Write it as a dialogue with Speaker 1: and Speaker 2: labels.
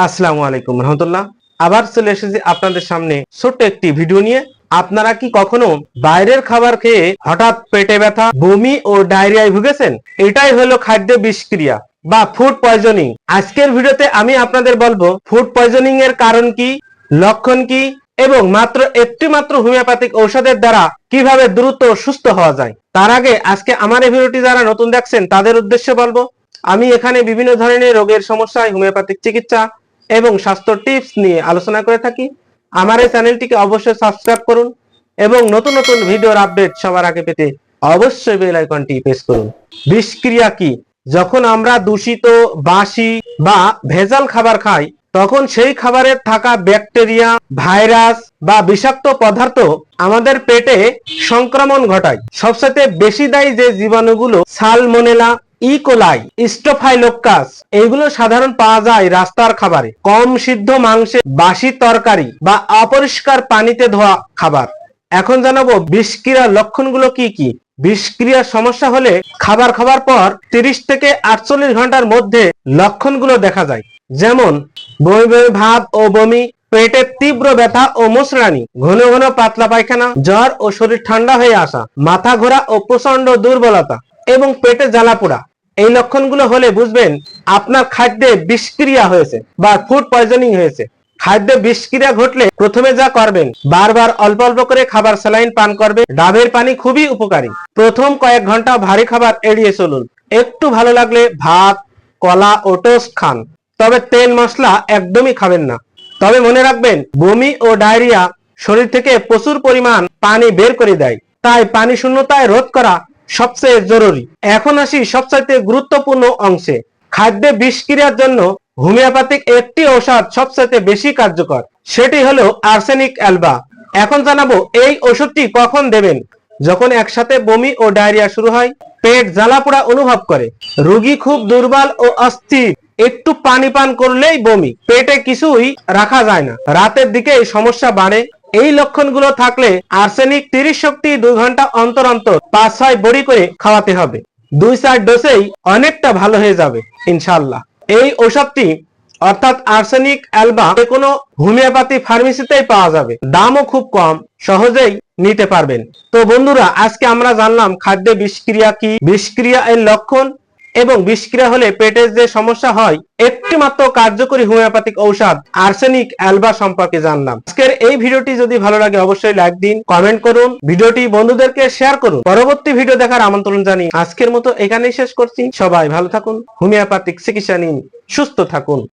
Speaker 1: আসসালামু আলাইকুম রহমতুল্লাহ। আবার চলে এসেছি আপনাদের সামনে ছোট্ট একটি ভিডিও নিয়ে। আপনারা কি কখনো বাইরের খাবার খেয়ে হঠাৎ পেটে ব্যথা, বমি ও ডায়রিয়ায় ভুগেছেন? এটাই হলো খাদ্য বিষক্রিয়া বা ফুড পয়জনিং। আজকের ভিডিওতে আমি আপনাদের বলবো ফুড পয়জনিং এর কারণ কি, লক্ষণ কি এবং মাত্র একটি হোমিওপ্যাথিক ঔষধের দ্বারা কিভাবে দ্রুত সুস্থ হওয়া যায়। তার আগে আজকে আমার এই ভিডিওটি যারা নতুন দেখছেন তাদের উদ্দেশ্যে বলবো, আমি এখানে বিভিন্ন ধরনের রোগের সমস্যায় হোমিওপ্যাথিক চিকিৎসা এবং স্বাস্থ্য টিপস নিয়ে আলোচনা করে থাকি। আমার এই চ্যানেলটিকে অবশ্যই সাবস্ক্রাইব করুন এবং নতুন নতুন ভিডিওর আপডেট সবার আগে পেতে অবশ্যই বেল আইকনটি প্রেস করুন। বিষক্রিয়া কি? যখন আমরা দূষিত, বাসি বা ভেজাল খাবার খাই তখন সেই খাবারে থাকা ব্যাকটেরিয়া, ভাইরাস বা বিষাক্ত পদার্থ আমাদের পেটে সংক্রমণ ঘটায়। সবচেয়ে বেশি দায়ী যে জীবাণুগুলো সালমোনেলা, ইকোলাই, স্টোফাইলোকাস, এইগুলো সাধারণ পাওয়া যায় রাস্তার খাবারে, কম সিদ্ধ মাংসে, বাসি তরকারি বা অপরিষ্কার পানিতে ধোয়া খাবার। এখন জানাবো বিষক্রিয়ার লক্ষণগুলো কি কি। বিষক্রিয়ার সমস্যা হলে খাবার খাওয়ার পর 30 থেকে 48 ঘন্টার মধ্যে লক্ষণগুলো দেখা যায়, যেমন বমি বমি ভাব ও বমি, পেটে তীব্র ব্যথা ও মোচড়ানি, ঘন ঘন পাতলা পায়খানা, জ্বর ও শরীর ঠান্ডা হয়ে আসা, মাথা ঘোরা ও প্রচন্ড দুর্বলতা এবং পেটে জ্বালা পোড়া। এই লক্ষণগুলো হলে বুঝবেন আপনার খাদ্যে বিষক্রিয়া হয়েছে বা ফুড পয়জনিং হয়েছে। খাদ্যে বিষক্রিয়া ঘটলে প্রথমে যা করবেন, বারবার অল্প অল্প করে খাবার স্যালাইন পান করবে। ডাবের পানি খুবই উপকারী। প্রথম কয়েক ঘন্টা ভারী খাবার এড়িয়ে চলুন। একটু ভালো লাগলে ভাত, কলা ও টোস্ট খান, তবে তেল মশলা একদমই খাবেন না। তবে মনে রাখবেন, বমি ও ডায়রিয়া শরীর থেকে প্রচুর পরিমাণ পানি বের করে দেয়, তাই পানি শূন্যতায় রোধ করা সবচেয়ে জরুরি। এখন আসি সবচাইতে গুরুত্বপূর্ণ অংশে। খাদ্যে বিষক্রিয়ার জন্য হোমিওপ্যাথিক একটি ঔষধ সবচেয়ে বেশি কার্যকর, সেটি হলো আর্সেনিক অ্যালবা। এখন জানাবো এই ওষুধটি কখন দেবেন। যখন একসাথে বমি ও ডায়রিয়া শুরু হয়, পেট জ্বালা পোড়া অনুভব করে, রোগী খুব দুর্বল ও অস্থির, একটু পানি পান করলেই বমি, পেটে কিছুই রাখা যায় না, রাতের দিকে এই সমস্যা বাড়ে। এই লক্ষণগুলো থাকলে আর্সেনিক 30 শক্তি 2 ঘন্টা অন্তর অন্তর 5-6 বড়ি করে খাওয়াতে হবে। 2-4 ডোজেই অনেকটা ভালো হয়ে যাবে ইনশাআল্লাহ। এই ঔষধটি অর্থাৎ আর্সেনিক অ্যালবা যে কোনো হোমিওপ্যাথি ফার্মেসিতেই পাওয়া যাবে, দামও খুব কম, সহজেই নিতে পারবেন। তো বন্ধুরা, আজকে আমরা জানলাম খাদ্যে বিষক্রিয়া কি, বিষক্রিয়া এর লক্ষণ এবং বিষক্রিয়া হলে পেটের যে সমস্যা হয়, একটি মাত্র কার্যকরী হোমিওপ্যাথিক ঔষধ আর্সেনিক অ্যালবা সম্পর্কে জানলাম। আজকের এই ভিডিওটি যদি ভালো লাগে অবশ্যই লাইক দিন, কমেন্ট করুন, ভিডিওটি বন্ধুদেরকে শেয়ার করুন। পরবর্তী ভিডিও দেখার আমন্ত্রণ জানিয়ে আজকের মতো এখানেই শেষ করছি। সবাই ভালো থাকুন, হোমিওপ্যাথিক চিকিৎসা নিন, সুস্থ থাকুন।